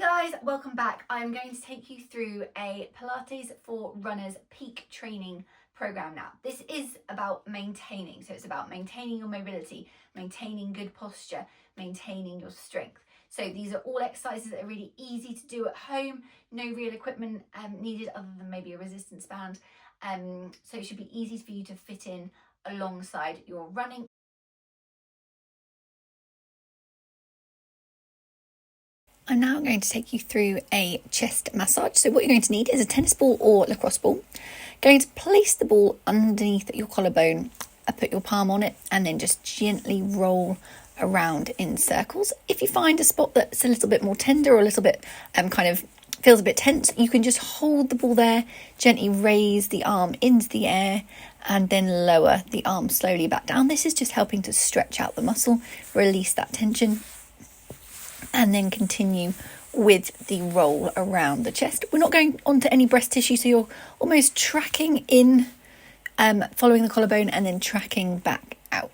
Hi guys, welcome back. I'm going to take you through a Pilates for Runners peak training program now. This is about maintaining, so it's about maintaining your mobility, maintaining good posture, maintaining your strength. So these are all exercises that are really easy to do at home, no real equipment needed other than maybe a resistance band. So it should be easy for you to fit in alongside your running. I'm now going to take you through a chest massage. So what you're going to need is a tennis ball or lacrosse ball. Going to place the ball underneath your collarbone, put your palm on it, and then just gently roll around in circles. If you find a spot that's a little bit more tender or a little bit kind of feels a bit tense, you can just hold the ball there, gently raise the arm into the air, and then lower the arm slowly back down. This is just helping to stretch out the muscle, release that tension, and then continue with the roll around the chest. We're not going onto any breast tissue, so you're almost tracking in, following the collarbone and then tracking back out.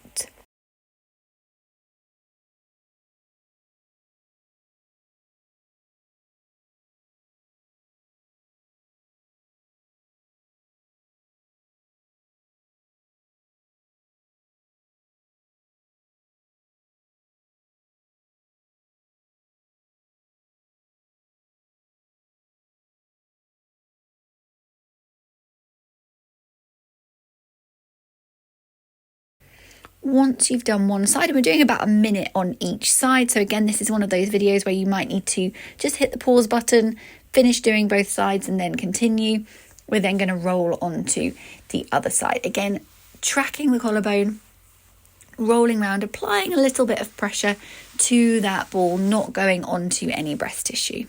Once you've done one side, and we're doing about a minute on each side, so again, this is one of those videos where you might need to just hit the pause button, finish doing both sides, and then continue. We're then going to roll onto the other side. Again, tracking the collarbone, rolling around, applying a little bit of pressure to that ball, not going onto any breast tissue.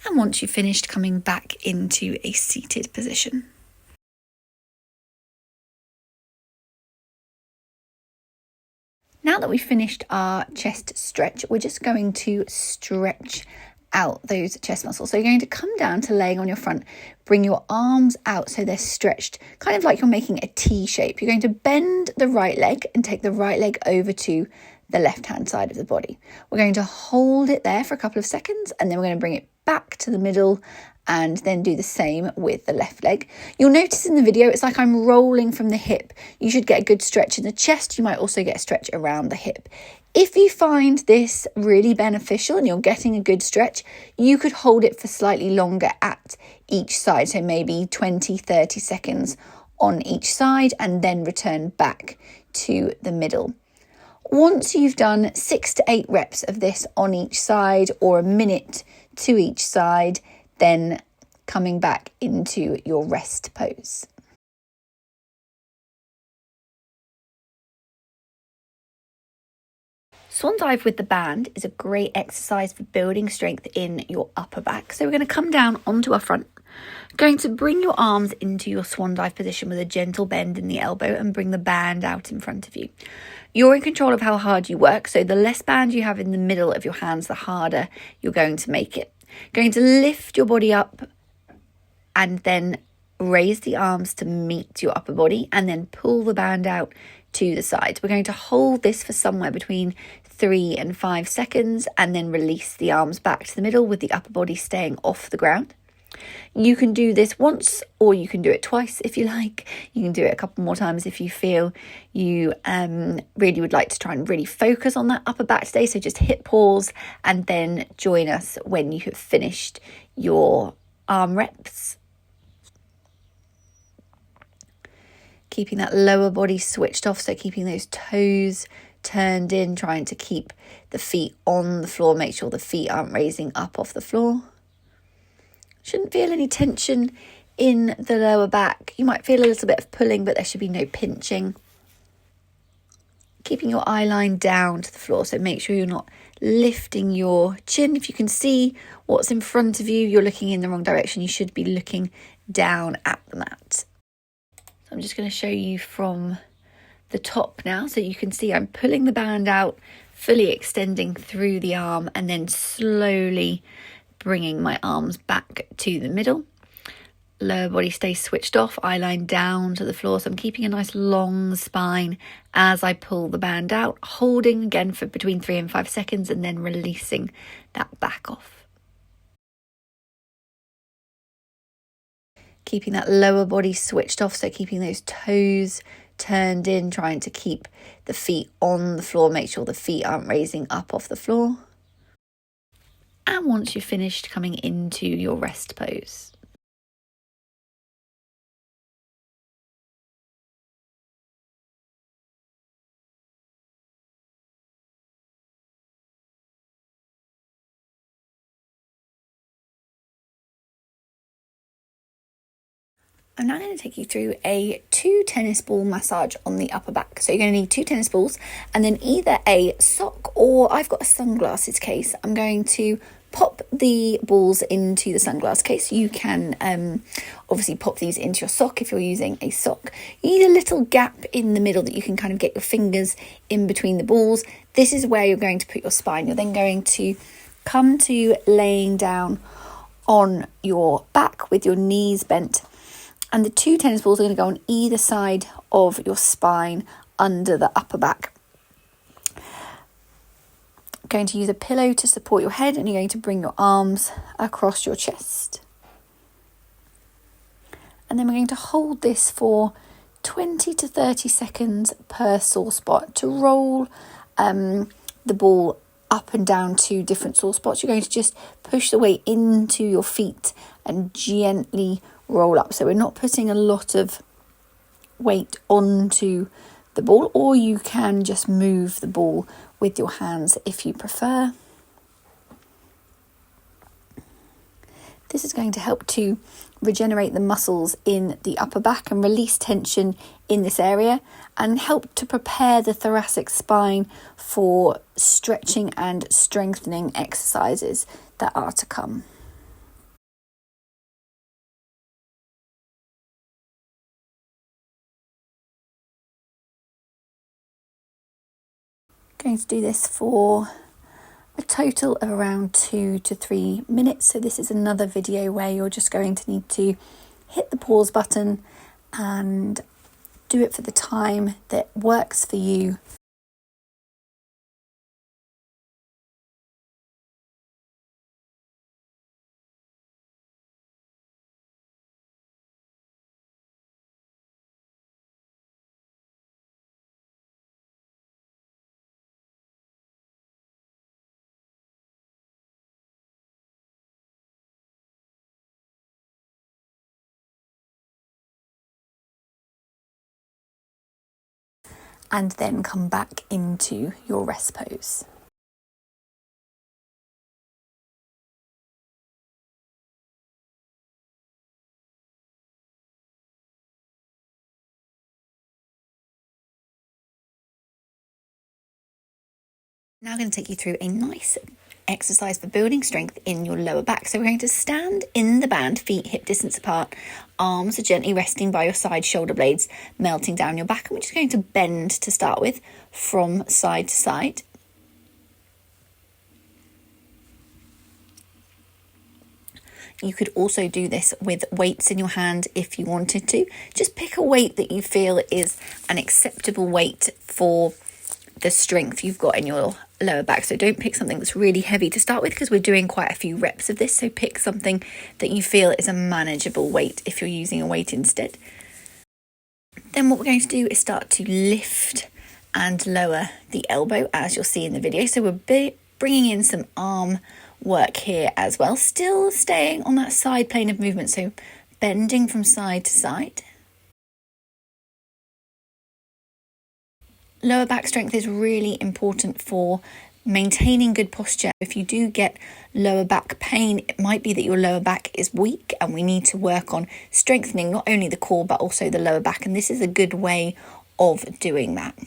And once you've finished, coming back into a seated position. Now that we've finished our chest stretch, we're just going to stretch out those chest muscles. So you're going to come down to laying on your front, bring your arms out so they're stretched, kind of like you're making a T shape. You're going to bend the right leg and take the right leg over to the left-hand side of the body. We're going to hold it there for a couple of seconds, and then we're going to bring it back to the middle and then do the same with the left leg. You'll notice in the video, it's like I'm rolling from the hip. You should get a good stretch in the chest. You might also get a stretch around the hip. If you find this really beneficial and you're getting a good stretch, you could hold it for slightly longer at each side. So maybe 20, 30 seconds on each side, and then return back to the middle. Once you've done 6 to 8 reps of this on each side, or a minute to each side, then coming back into your rest pose. Swan dive with the band is a great exercise for building strength in your upper back. So we're going to come down onto our front, going to bring your arms into your swan dive position with a gentle bend in the elbow and bring the band out in front of you. You're in control of how hard you work, so the less band you have in the middle of your hands, the harder you're going to make it. Going to lift your body up and then raise the arms to meet your upper body, and then pull the band out to the side. We're going to hold this for somewhere between 3 and 5 seconds, and then release the arms back to the middle with the upper body staying off the ground. You can do this once, or you can do it twice if you like. You can do it a couple more times if you feel you really would like to try and really focus on that upper back today. So just hit pause and then join us when you have finished your arm reps. Keeping that lower body switched off, so keeping those toes turned in, trying to keep the feet on the floor. Make sure the feet aren't raising up off the floor. Shouldn't feel any tension in the lower back. You might feel a little bit of pulling, but there should be no pinching. Keeping your eye line down to the floor, so make sure you're not lifting your chin. If you can see what's in front of you, you're looking in the wrong direction. You should be looking down at the mat. So I'm just going to show you from the top now, so you can see I'm pulling the band out, fully extending through the arm, and then slowly bringing my arms back to the middle. Lower body stays switched off, eye line down to the floor. So I'm keeping a nice long spine as I pull the band out, holding again for between 3 and 5 seconds, and then releasing that back off. Keeping that lower body switched off, so keeping those toes turned in, trying to keep the feet on the floor. Make sure the feet aren't raising up off the floor. And once you're finished, coming into your rest pose. I'm now going to take you through a 2 tennis ball massage on the upper back. So you're going to need 2 tennis balls and then either a sock, or I've got a sunglasses case. I'm going to pop the balls into the sunglass case. You can obviously pop these into your sock if you're using a sock. You need a little gap in the middle that you can kind of get your fingers in between the balls. This is where you're going to put your spine. You're then going to come to laying down on your back with your knees bent. And the 2 tennis balls are going to go on either side of your spine under the upper back. Going to use a pillow to support your head, and you're going to bring your arms across your chest. And then we're going to hold this for 20 to 30 seconds per sore spot to roll the ball up and down to different sore spots. You're going to just push the weight into your feet and gently roll up. So we're not putting a lot of weight onto the ball, or you can just move the ball with your hands if you prefer. This is going to help to regenerate the muscles in the upper back and release tension in this area, and help to prepare the thoracic spine for stretching and strengthening exercises that are to come. Going to do this for a total of around 2 to 3 minutes. So this is another video where you're just going to need to hit the pause button and do it for the time that works for you. And then come back into your rest pose. Now I'm going to take you through a nice exercise for building strength in your lower back. So we're going to stand in the band, feet hip distance apart, arms are gently resting by your side, shoulder blades melting down your back, and we're just going to bend to start with from side to side. You could also do this with weights in your hand if you wanted to. Just pick a weight that you feel is an acceptable weight for the strength you've got in your lower back. So don't pick something that's really heavy to start with, because we're doing quite a few reps of this. So pick something that you feel is a manageable weight if you're using a weight instead. Then what we're going to do is start to lift and lower the elbow, as you'll see in the video. So we're bringing in some arm work here as well, still staying on that side plane of movement, so bending from side to side. lower back strength is really important for maintaining good posture. If you do get lower back pain, it might be that your lower back is weak, and we need to work on strengthening not only the core but also the lower back, and this is a good way of doing that.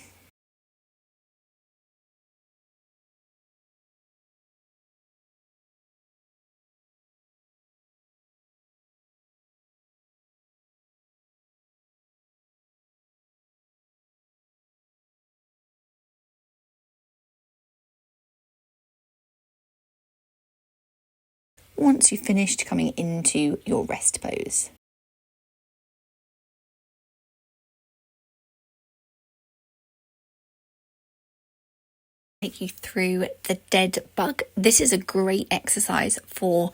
Once you've finished, coming into your rest pose. Take you through the dead bug. This is a great exercise for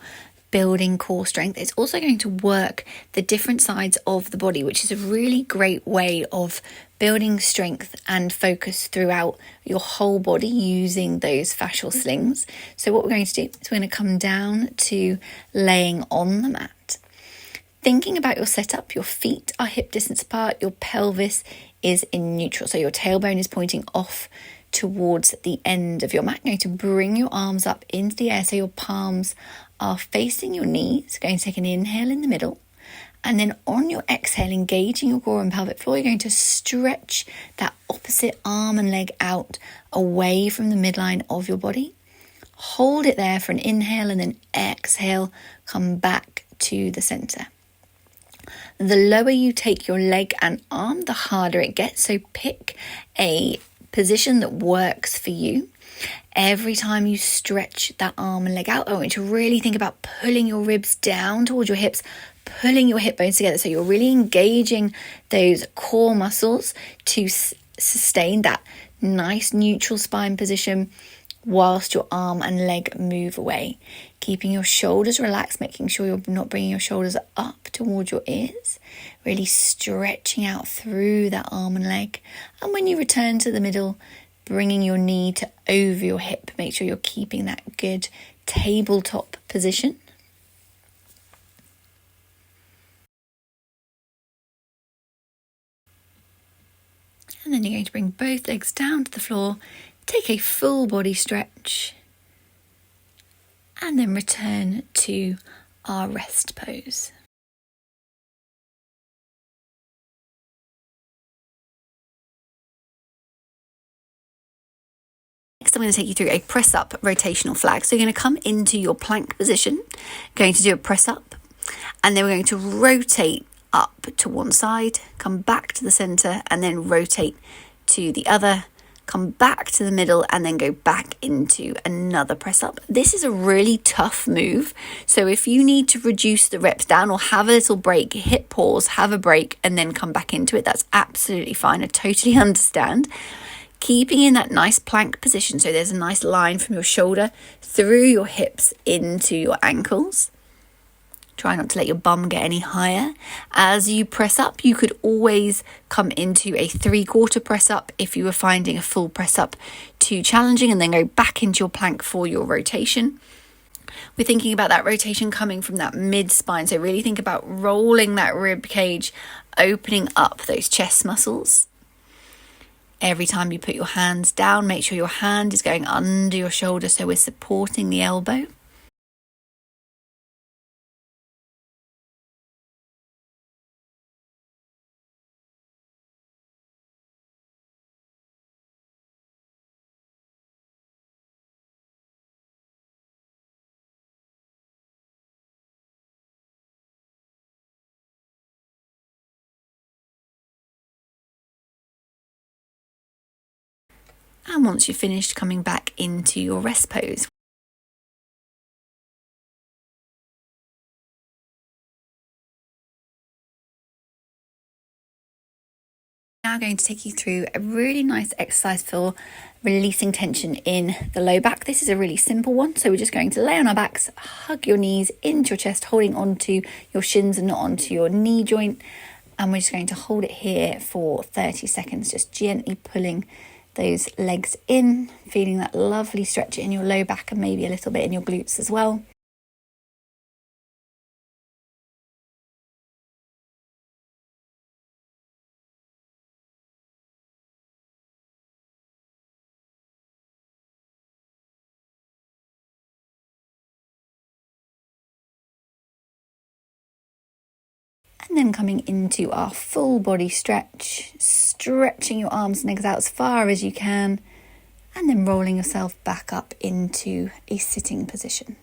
building core strength. It's also going to work the different sides of the body, which is a really great way of building strength and focus throughout your whole body using those fascial slings. So what we're going to do is we're going to come down to laying on the mat. Thinking about your setup, your feet are hip distance apart, your pelvis is in neutral, so your tailbone is pointing off towards the end of your mat. You're going to bring your arms up into the air so your palms are facing your knees. Going to take an inhale in the middle, and then on your exhale, engaging your core and pelvic floor, you're going to stretch that opposite arm and leg out away from the midline of your body. Hold it there for an inhale, and then exhale, come back to the center. The lower you take your leg and arm, the harder it gets. So pick a position that works for you. Every time you stretch that arm and leg out, I want you to really think about pulling your ribs down towards your hips, pulling your hip bones together. So you're really engaging those core muscles to sustain that nice neutral spine position whilst your arm and leg move away. Keeping your shoulders relaxed, making sure you're not bringing your shoulders up towards your ears. Really stretching out through that arm and leg. And when you return to the middle, bringing your knee to over your hip. Make sure you're keeping that good tabletop position. And then you're going to bring both legs down to the floor. Take a full body stretch. And then return to our rest pose. Next, I'm going to take you through a press up rotational flag. So you're going to come into your plank position, going to do a press up, and then we're going to rotate up to one side, come back to the center, and then rotate to the other, come back to the middle, and then go back into another press up. This is a really tough move. So if you need to reduce the reps down or have a little break, hit pause, have a break, and then come back into it, that's absolutely fine. I totally understand. Keeping in that nice plank position, so there's a nice line from your shoulder through your hips into your ankles. Try not to let your bum get any higher. As you press up, you could always come into a 3/4 press up if you were finding a full press up too challenging, and then go back into your plank for your rotation. We're thinking about that rotation coming from that mid spine, so really think about rolling that rib cage, opening up those chest muscles. Every time you put your hands down, make sure your hand is going under your shoulder so we're supporting the elbow. And once you've finished, coming back into your rest pose. Now going to take you through a really nice exercise for releasing tension in the low back. This is a really simple one. So we're just going to lay on our backs, hug your knees into your chest, holding onto your shins and not onto your knee joint. And we're just going to hold it here for 30 seconds, just gently pulling those legs in, feeling that lovely stretch in your low back and maybe a little bit in your glutes as well. And then coming into our full body stretch, stretching your arms and legs out as far as you can, and then rolling yourself back up into a sitting position.